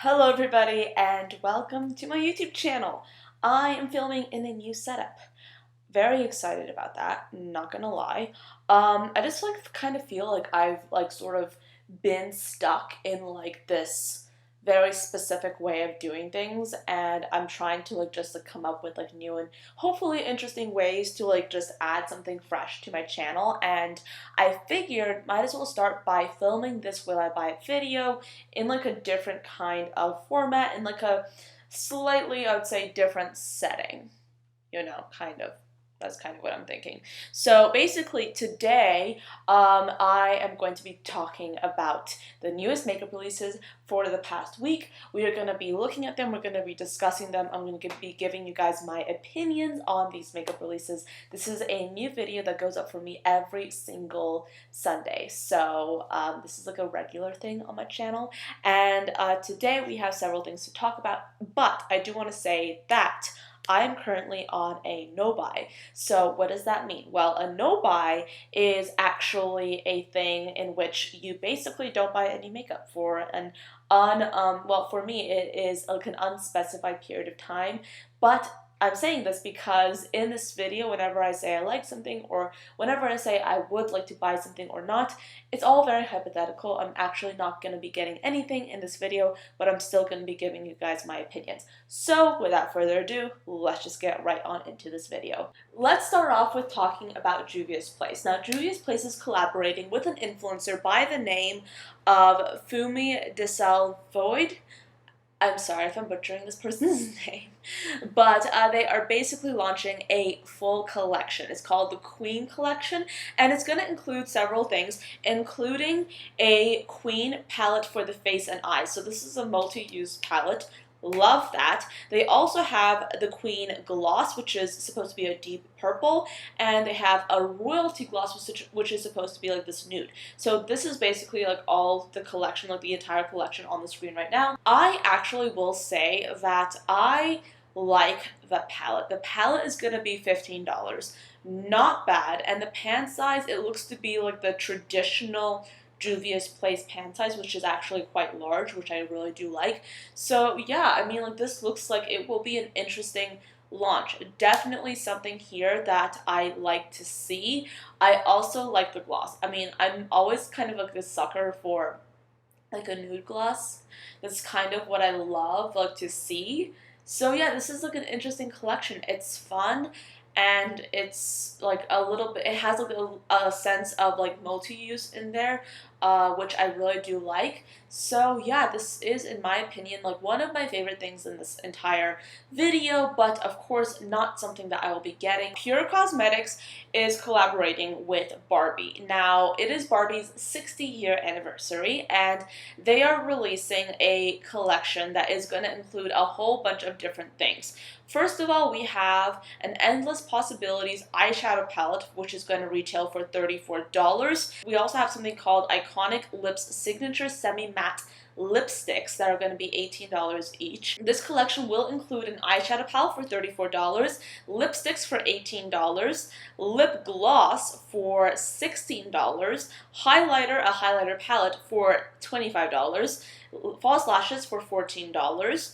Hello everybody and welcome to my YouTube channel. I am filming in a new setup. Very excited about that, not gonna lie. I just kind of feel like I've sort of been stuck in this very specific way of doing things, and I'm trying to just come up with new and hopefully interesting ways to just add something fresh to my channel. And I figured might as well start by filming this Will I Buy It video in a different kind of format, in a slightly, I would say, different setting. Kind of. That's kind of what I'm thinking. So basically today, I am going to be talking about the newest makeup releases for the past week. We are going to be looking at them. We're going to be discussing them. I'm going to be giving you guys my opinions on these makeup releases. This is a new video that goes up for me every single Sunday. So this is a regular thing on my channel. And today we have several things to talk about. But I do want to say that I am currently on a no-buy. So what does that mean? Well, a no-buy is actually a thing in which you basically don't buy any makeup for well, for me it is an unspecified period of time. But I'm saying this because in this video, whenever I say I like something or whenever I say I would like to buy something or not, it's all very hypothetical. I'm actually not going to be getting anything in this video, but I'm still going to be giving you guys my opinions. So without further ado, let's just get right on into this video. Let's start off with talking about Juvia's Place. Now, Juvia's Place is collaborating with an influencer by the name of Fumi Desalvoid. I'm sorry if I'm butchering this person's name, but they are basically launching a full collection. It's called the Queen Collection, and it's going to include several things, including a Queen palette for the face and eyes. So this is a multi-use palette. Love that. They also have the Queen Gloss, which is supposed to be a deep purple, and they have a Royalty Gloss, which is supposed to be this nude. So this is basically all the collection, the entire collection on the screen right now. I actually will say that I like the palette. The palette is going to be $15. Not bad. And the pan size, it looks to be the traditional Juvia's Place pan size, which is actually quite large, which I really do like. So yeah, I mean, this looks like it will be an interesting launch. Definitely something here that I like to see. I also like the gloss. I mean, I'm always kind of a sucker for a nude gloss. That's kind of what I love to see. So yeah, this is an interesting collection. It's fun, and it's a little bit, it has a sense of multi-use in there, which I really do like. So yeah, this is, in my opinion, one of my favorite things in this entire video, but of course not something that I will be getting. Pure Cosmetics is collaborating with Barbie. Now, it is Barbie's 60-year anniversary, and they are releasing a collection that is going to include a whole bunch of different things. First of all, we have an Endless Possibilities eyeshadow palette, which is going to retail for $34. We also have something called Iconic Lips Signature Semi-Matte lipsticks that are going to be $18 each. This collection will include an eyeshadow palette for $34, lipsticks for $18, lip gloss for $16, highlighter, a highlighter palette for $25, false lashes for $14,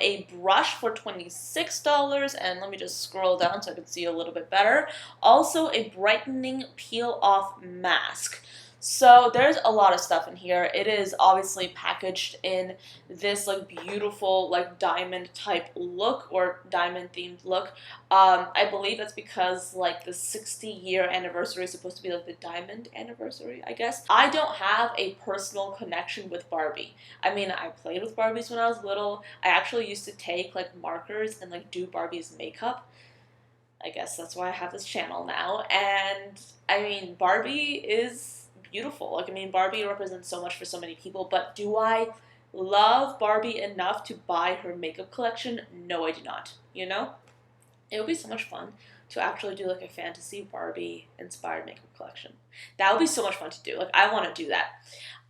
a brush for $26, and let me just scroll down so I can see a little bit better. Also, a brightening peel-off mask. So there's a lot of stuff in here. It is obviously packaged in this beautiful diamond type look, or diamond themed look. I believe that's because the 60-year anniversary is supposed to be the diamond anniversary, I guess. I don't have a personal connection with Barbie. I mean, I played with Barbies when I was little. I actually used to take markers and do Barbie's makeup. I guess that's why I have this channel now. And I mean, Barbie is beautiful. I mean, Barbie represents so much for so many people, but do I love Barbie enough to buy her makeup collection? No, I do not. You know? It would be so much fun to actually do a fantasy Barbie inspired makeup collection. That would be so much fun to do. I want to do that.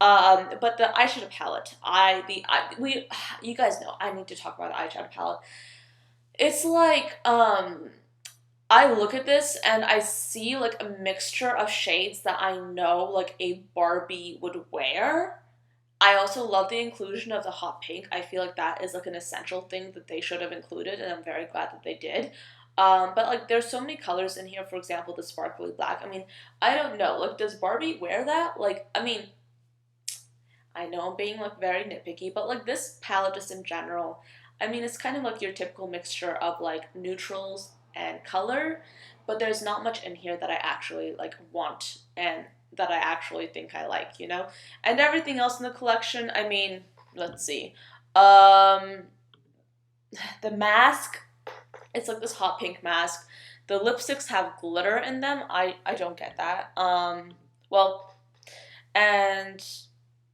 But the eyeshadow palette, you guys know, I need to talk about the eyeshadow palette. It's I look at this and I see a mixture of shades that I know a Barbie would wear. I also love the inclusion of the hot pink. I feel like that is like an essential thing that they should have included, and I'm very glad that they did. But like there's so many colors in here. For example, the sparkly black. I mean, I don't know. Like, does Barbie wear that? Like, I mean, I know I'm being like very nitpicky, but like this palette just in general, I mean, it's kind of like your typical mixture of like neutrals and color, but there's not much in here that I actually like want and that I actually think I like, you know? And everything else in the collection, I mean, let's see. Um the mask, it's like this hot pink mask. The lipsticks have glitter in them. I don't get that. Well, and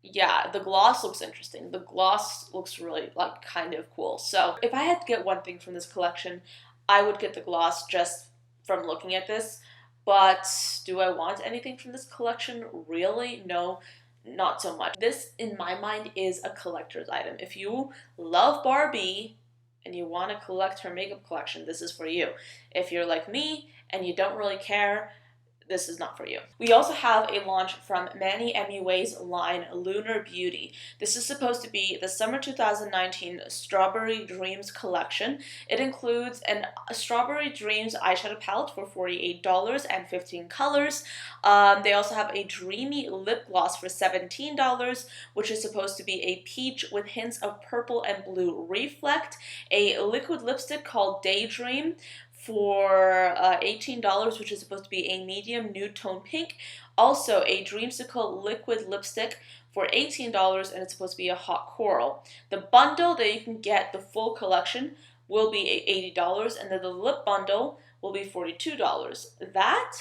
yeah, the gloss looks interesting. The gloss looks really like kind of cool. So if I had to get one thing from this collection, I would get the gloss just from looking at this. But do I want anything from this collection? Really? No, not so much. This, in my mind, is a collector's item. If you love Barbie and you want to collect her makeup collection, this is for you. If you're like me and you don't really care, this is not for you. We also have a launch from Manny MUA's line Lunar Beauty. This is supposed to be the summer 2019 Strawberry Dreams collection. It includes a Strawberry Dreams eyeshadow palette for $48 and 15 colors. They also have a dreamy lip gloss for $17, which is supposed to be a peach with hints of purple and blue reflect. A liquid lipstick called Daydream for $18, which is supposed to be a medium nude tone pink. Also, a Dreamsicle liquid lipstick for $18, and it's supposed to be a hot coral. The bundle that you can get, the full collection, will be $80, and then the lip bundle will be $42. That,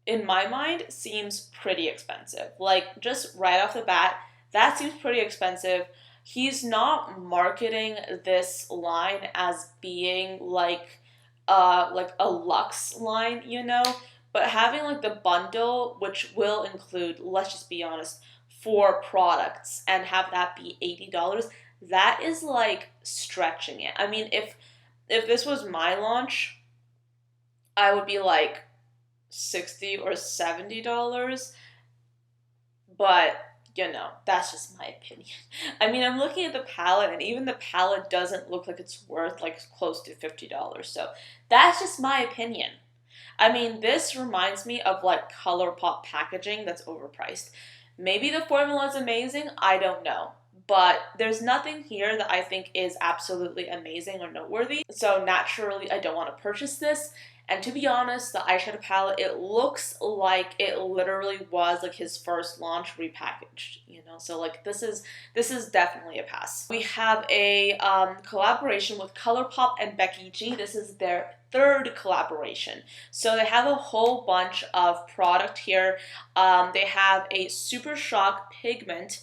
in my mind, seems pretty expensive. Like, just right off the bat, that seems pretty expensive. He's not marketing this line as being like a luxe line, you know, but having like the bundle, which will include, let's just be honest, 4 products, and have that be $80, that is like stretching it. I mean, if this was my launch, I would be like $60 or $70, but you know, that's just my opinion. I mean, I'm looking at the palette, and even the palette doesn't look like it's worth like close to $50. So that's just my opinion. I mean, this reminds me of like ColourPop packaging that's overpriced. Maybe the formula is amazing, I don't know. But there's nothing here that I think is absolutely amazing or noteworthy. So naturally, I don't want to purchase this. And to be honest, the eyeshadow palette, it looks like it literally was like his first launch repackaged, you know? So like this is definitely a pass. We have a collaboration with ColourPop and Becky G. This is their 3rd collaboration. So they have a whole bunch of product here. They have a Super Shock pigment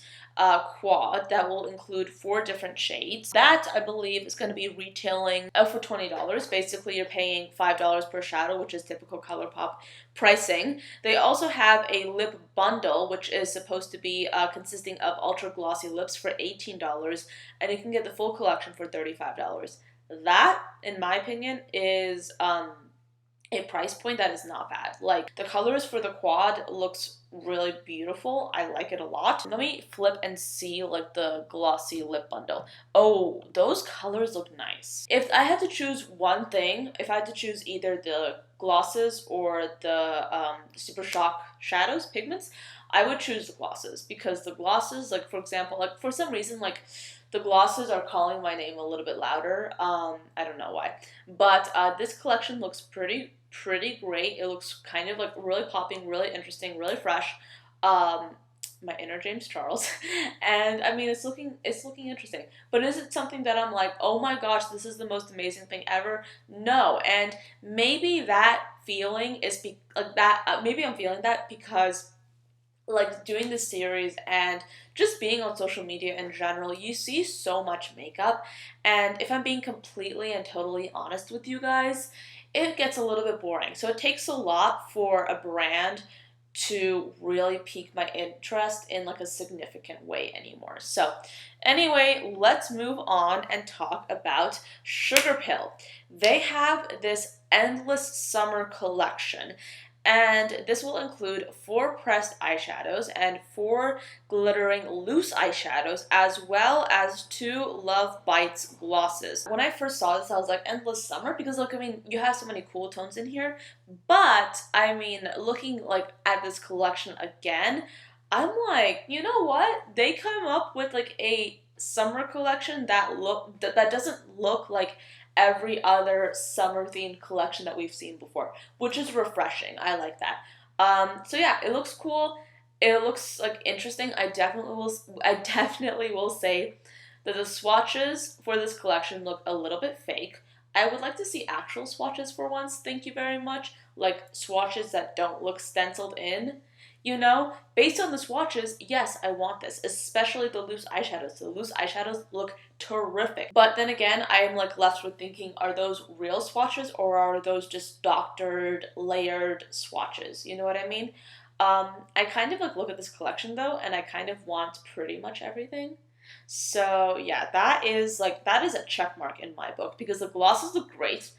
quad that will include 4 different shades. That, I believe, is going to be retailing for $20. Basically, you're paying $5 per shadow, which is typical ColourPop pricing. They also have a lip bundle, which is supposed to be consisting of ultra glossy lips for $18, and you can get the full collection for $35. That, in my opinion, is a price point that is not bad. Like, the colors for the quad looks really beautiful. I like it a lot. Let me flip and see like the glossy lip bundle. Oh, those colors look nice. If I had to choose one thing, if I had to choose either the glosses or the Super Shock shadows, pigments, I would choose the glosses, because the glosses, like for example, like for some reason, like the glosses are calling my name a little bit louder. I don't know why. But this collection looks pretty great. It looks kind of like really popping, really interesting, really fresh. My inner James Charles. And I mean, it's looking interesting. But is it something that I'm like, oh my gosh, this is the most amazing thing ever? No. And maybe that feeling is maybe I'm feeling that because like doing this series and just being on social media in general, you see so much makeup, and if I'm being completely and totally honest with you guys, it gets a little bit boring. So it takes a lot for a brand to really pique my interest in like a significant way anymore. So anyway, let's move on and talk about Sugar Pill. They have this endless summer collection. And this will include 4 pressed eyeshadows and 4 glittering loose eyeshadows, as well as 2 Love Bites glosses. When I first saw this, I was like, endless summer, because look, I mean, you have so many cool tones in here, but I mean, looking like at this collection again, I'm like, you know what? They come up with like a summer collection that doesn't look like every other summer themed collection that we've seen before, which is refreshing. I like that. So yeah, it looks cool. It looks like interesting. I definitely will say that the swatches for this collection look a little bit fake. I would like to see actual swatches for once. Thank you very much. Like swatches that don't look stenciled in. You know, based on the swatches, yes, I want this, especially the loose eyeshadows. The loose eyeshadows look terrific. But then again, I'm like left with thinking, are those real swatches or are those just doctored, layered swatches? You know what I mean? I kind of like look at this collection though, and I kind of want pretty much everything. So yeah, that is a check mark in my book because the glosses look great.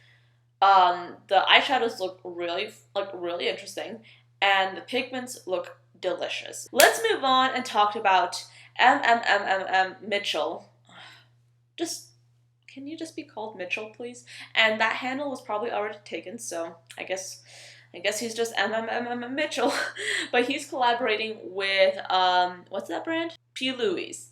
The eyeshadows look really interesting, and the pigments look delicious. Let's move on and talk about Mitchell. Just can you just be called Mitchell, please? And that handle was probably already taken, so I guess he's just Mitchell. But he's collaborating with what's that brand? P. Louise.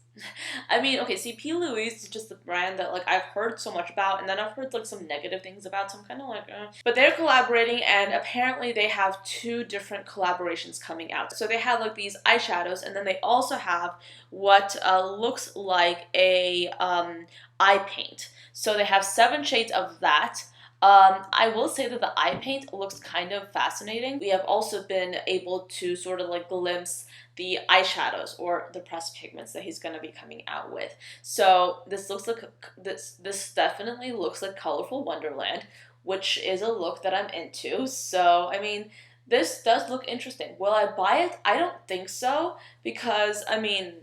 I mean, okay, see, P. Louise is just the brand that, like, I've heard so much about, and then I've heard, like, some negative things about, so I'm kind of like, But they're collaborating, and apparently they have 2 different collaborations coming out. So they have, like, these eyeshadows, and then they also have what looks like a eye paint. So they have 7 shades of that. I will say that the eye paint looks kind of fascinating. We have also been able to sort of like glimpse the eyeshadows or the pressed pigments that he's going to be coming out with. So this definitely looks like Colorful Wonderland, which is a look that I'm into. So, I mean, this does look interesting. Will I buy it? I don't think so, because, I mean,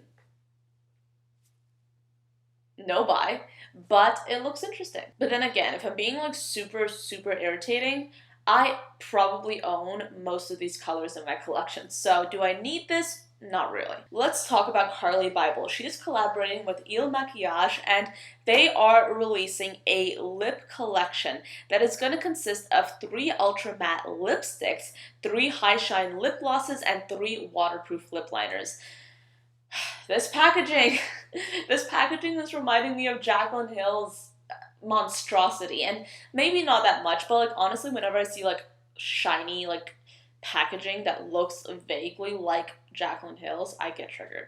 no buy, but it looks interesting. But then again, if I'm being like super, super irritating, I probably own most of these colors in my collection. So do I need this? Not really. Let's talk about Carly Bible. She is collaborating with Il Maquillage, and they are releasing a lip collection that is going to consist of 3 ultra matte lipsticks, 3 high shine lip glosses, and 3 waterproof lip liners. This packaging, this packaging is reminding me of Jaclyn Hill's monstrosity, and maybe not that much, but like honestly, whenever I see like shiny like packaging that looks vaguely like Jaclyn Hill's, I get triggered.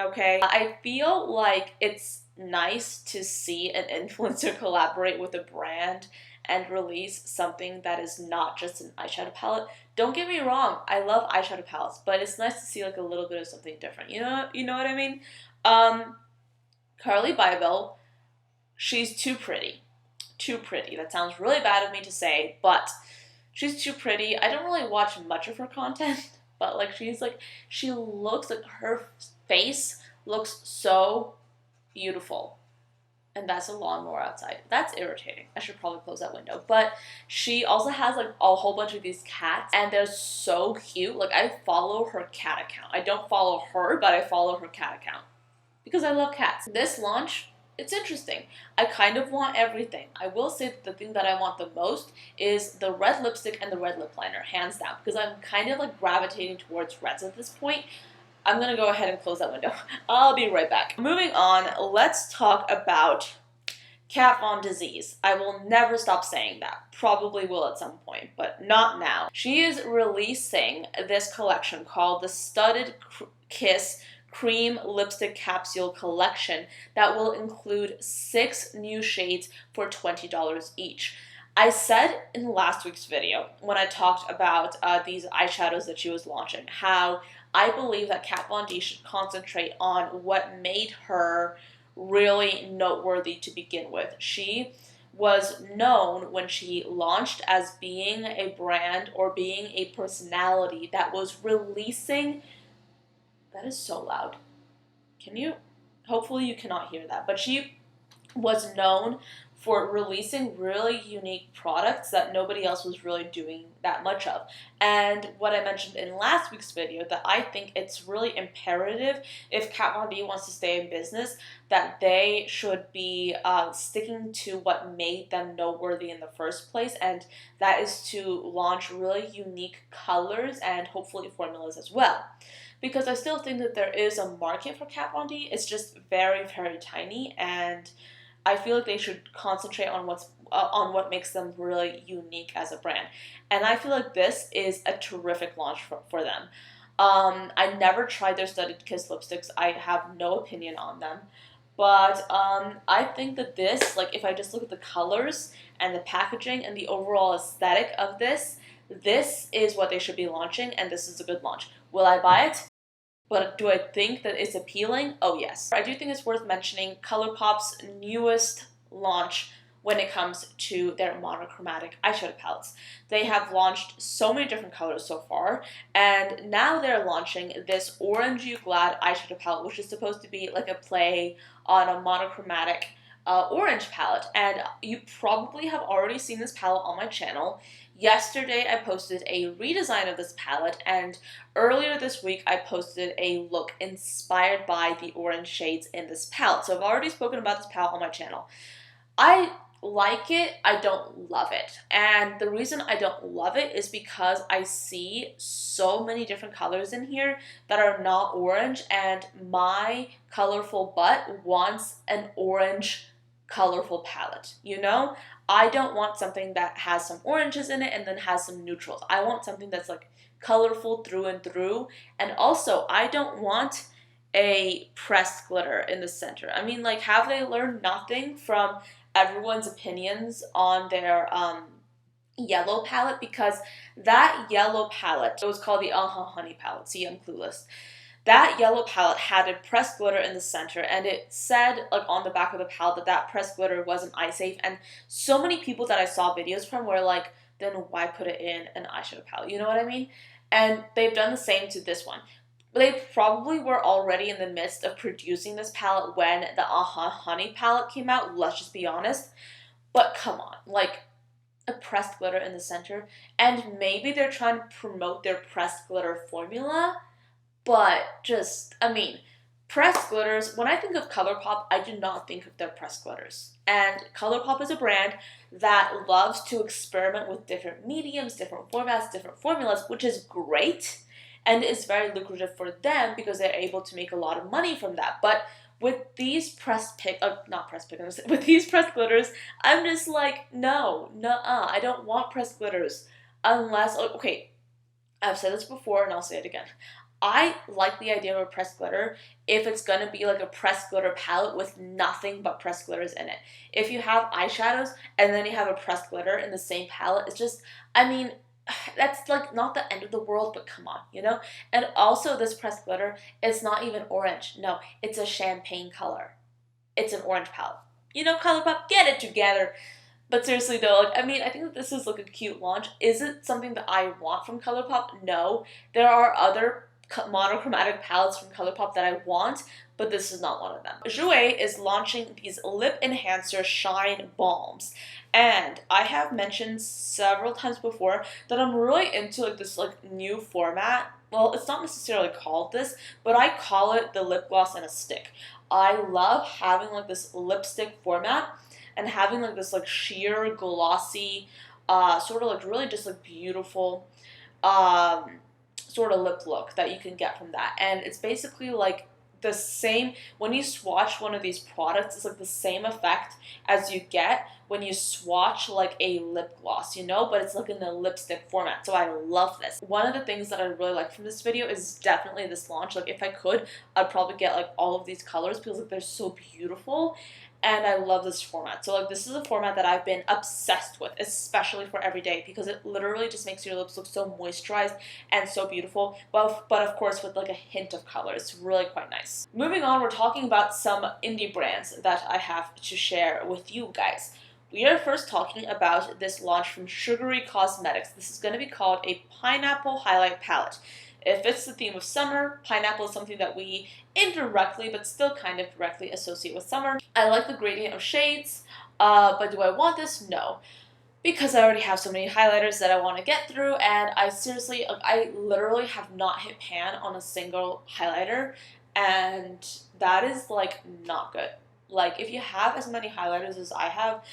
Okay, I feel like it's nice to see an influencer collaborate with a brand and release something that is not just an eyeshadow palette. Don't get me wrong, I love eyeshadow palettes, but it's nice to see like a little bit of something different. You know what I mean? Carly Bible, she's too pretty. Too pretty. That sounds really bad of me to say, but she's too pretty. I don't really watch much of her content, but like she looks like her face looks so beautiful. And that's a lawnmower outside. That's irritating. I should probably close that window. But she also has like a whole bunch of these cats, and they're so cute. Like, I follow her cat account. I don't follow her, but I follow her cat account because I love cats. This launch, it's interesting. I kind of want everything. I will say that the thing that I want the most is the red lipstick and the red lip liner, hands down, because I'm kind of like gravitating towards reds at this point. I'm gonna go ahead and close that window. I'll be right back. Moving on, let's talk about Kat Von Disease. I will never stop saying that. Probably will at some point, but not now. She is releasing this collection called the Studded Kiss Cream Lipstick Capsule Collection that will include 6 new shades for $20 each. I said in last week's video, when I talked about these eyeshadows that she was launching, how I believe that Kat Von D should concentrate on what made her really noteworthy to begin with. She was known when she launched as being a brand or being a personality that was releasing... That is so loud. Can you... Hopefully you cannot hear that. But she was known for releasing really unique products that nobody else was really doing that much of. And what I mentioned in last week's video, that I think it's really imperative if Kat Von D wants to stay in business, that they should be sticking to what made them noteworthy in the first place, and that is to launch really unique colors and hopefully formulas as well. Because I still think that there is a market for Kat Von D, it's just very, very tiny, and I feel like they should concentrate on on what makes them really unique as a brand. And I feel like this is a terrific launch for them. I never tried their Studded Kiss lipsticks. I have no opinion on them. But I think that this, like if I just look at the colors and the packaging and the overall aesthetic of this is what they should be launching, and this is a good launch. Will I buy it? But do I think that it's appealing? Oh yes. I do think it's worth mentioning ColourPop's newest launch when it comes to their monochromatic eyeshadow palettes. They have launched so many different colors so far, and now they're launching this Orange You Glad eyeshadow palette, which is supposed to be like a play on a monochromatic orange palette. And you probably have already seen this palette on my channel. Yesterday I posted a redesign of this palette, and earlier this week I posted a look inspired by the orange shades in this palette. So I've already spoken about this palette on my channel. I like it, I don't love it. And the reason I don't love it is because I see so many different colors in here that are not orange, and my colorful butt wants an orange colorful palette, you know? I don't want something that has some oranges in it and then has some neutrals. I want something that's like colorful through and through. And also, I don't want a pressed glitter in the center. I mean, like, have they learned nothing from everyone's opinions on their yellow palette? Because that yellow palette, it was called the Honey palette. See, I'm clueless. That yellow palette had a pressed glitter in the center, and it said like on the back of the palette that that pressed glitter wasn't eye safe. And so many people that I saw videos from were like, then why put it in an eyeshadow palette? You know what I mean? And they've done the same to this one. They probably were already in the midst of producing this palette when the Honey palette came out, let's just be honest. But come on, like a pressed glitter in the center. And maybe they're trying to promote their pressed glitter formula, but just, I mean, pressed glitters, when I think of ColourPop, I do not think of their pressed glitters. And ColourPop is a brand that loves to experiment with different mediums, different formats, different formulas, which is great. And it's very lucrative for them because they're able to make a lot of money from that. But with these with these pressed glitters, I'm just like, no, nuh-uh, I don't want pressed glitters. Unless, okay, I've said this before and I'll say it again. I like the idea of a pressed glitter if it's going to be like a pressed glitter palette with nothing but pressed glitters in it. If you have eyeshadows and then you have a pressed glitter in the same palette, it's just, I mean, that's like not the end of the world, but come on, you know? And also this pressed glitter is not even orange. No, it's a champagne color. It's an orange palette. You know, ColourPop, get it together. But seriously though, like, I mean, I think that this is like a cute launch. Is it something that I want from ColourPop? No. There are other monochromatic palettes from ColourPop that I want, but this is not one of them. Jouer is launching these Lip Enhancer Shine Balms, and I have mentioned several times before that I'm really into like this like new format. Well, it's not necessarily called this, but I call it the lip gloss in a stick. I love having like this lipstick format and having like this like sheer glossy, sort of like really just like beautiful, sort of lip look that you can get from that. And it's basically like the same, when you swatch one of these products, it's like the same effect as you get when you swatch like a lip gloss, you know, but it's like in the lipstick format. So I love this. One of the things that I really like from this video is definitely this launch. Like if I could, I'd probably get like all of these colors because like they're so beautiful. And I love this format. So like this is a format that I've been obsessed with, especially for everyday, because it literally just makes your lips look so moisturized and so beautiful, but of course with like a hint of color. It's really quite nice. Moving on, we're talking about some indie brands that I have to share with you guys. We are first talking about this launch from Sugary Cosmetics. This is going to be called a Pineapple Highlight Palette. If it's the theme of summer, pineapple is something that we indirectly, but still kind of directly associate with summer. I like the gradient of shades, but do I want this? No. Because I already have so many highlighters that I want to get through, and I literally have not hit pan on a single highlighter, and that is like not good. Like, if you have as many highlighters as I have,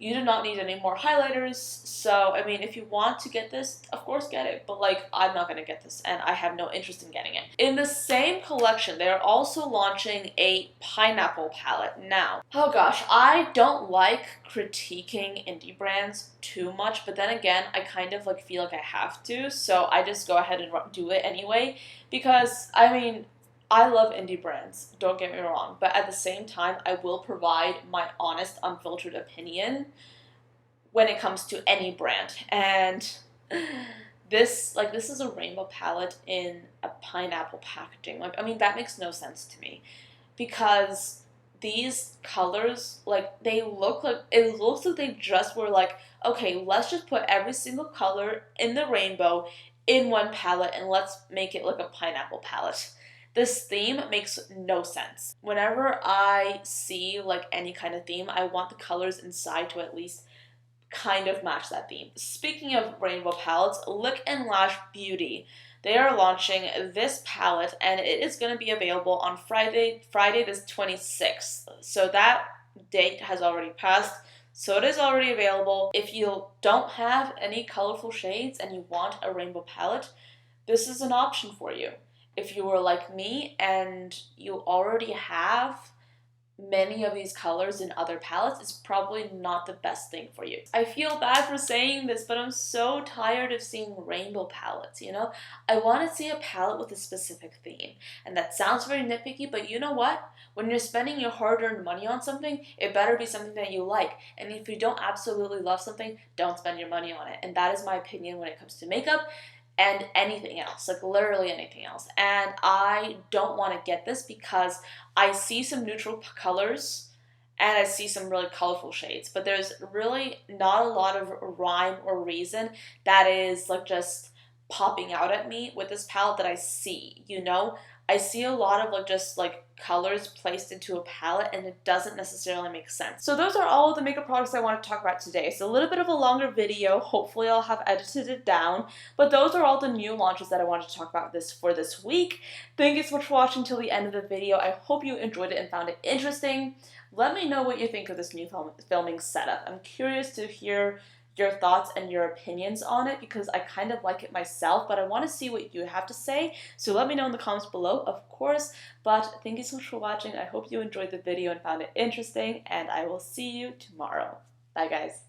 you do not need any more highlighters. So, I mean, if you want to get this, of course get it. But, like, I'm not going to get this, and I have no interest in getting it. In the same collection, they're also launching a pineapple palette now. Oh gosh, I don't like critiquing indie brands too much, but then again, I kind of, like, feel like I have to. So I just go ahead and do it anyway. Because, I mean, I love indie brands, don't get me wrong, but at the same time, I will provide my honest, unfiltered opinion when it comes to any brand. And this is a rainbow palette in a pineapple packaging. Like, I mean, that makes no sense to me because these colors, like, it looks like they just were like, okay, let's just put every single color in the rainbow in one palette and let's make it like a pineapple palette. This theme makes no sense. Whenever I see like any kind of theme, I want the colors inside to at least kind of match that theme. Speaking of rainbow palettes, Lick and Lash Beauty. They are launching this palette and it is going to be available on Friday this 26th. So that date has already passed. So it is already available. If you don't have any colorful shades and you want a rainbow palette, this is an option for you. If you were like me and you already have many of these colors in other palettes, it's probably not the best thing for you. I feel bad for saying this, but I'm so tired of seeing rainbow palettes, you know? I want to see a palette with a specific theme. And that sounds very nitpicky, but you know what? When you're spending your hard-earned money on something, it better be something that you like. And if you don't absolutely love something, don't spend your money on it. And that is my opinion when it comes to makeup and anything else, like literally anything else. And I don't want to get this because I see some neutral colors and I see some really colorful shades, but there's really not a lot of rhyme or reason that is like just popping out at me with this palette that I see, you know? I see a lot of like just like colors placed into a palette and it doesn't necessarily make sense. So those are all of the makeup products I want to talk about today. It's a little bit of a longer video. Hopefully I'll have edited it down. But those are all the new launches that I wanted to talk about for this week. Thank you so much for watching till the end of the video. I hope you enjoyed it and found it interesting. Let me know what you think of this new filming setup. I'm curious to hear your thoughts and your opinions on it because I kind of like it myself, but I want to see what you have to say. So let me know in the comments below, of course. But thank you so much for watching. I hope you enjoyed the video and found it interesting, and I will see you tomorrow. Bye, guys.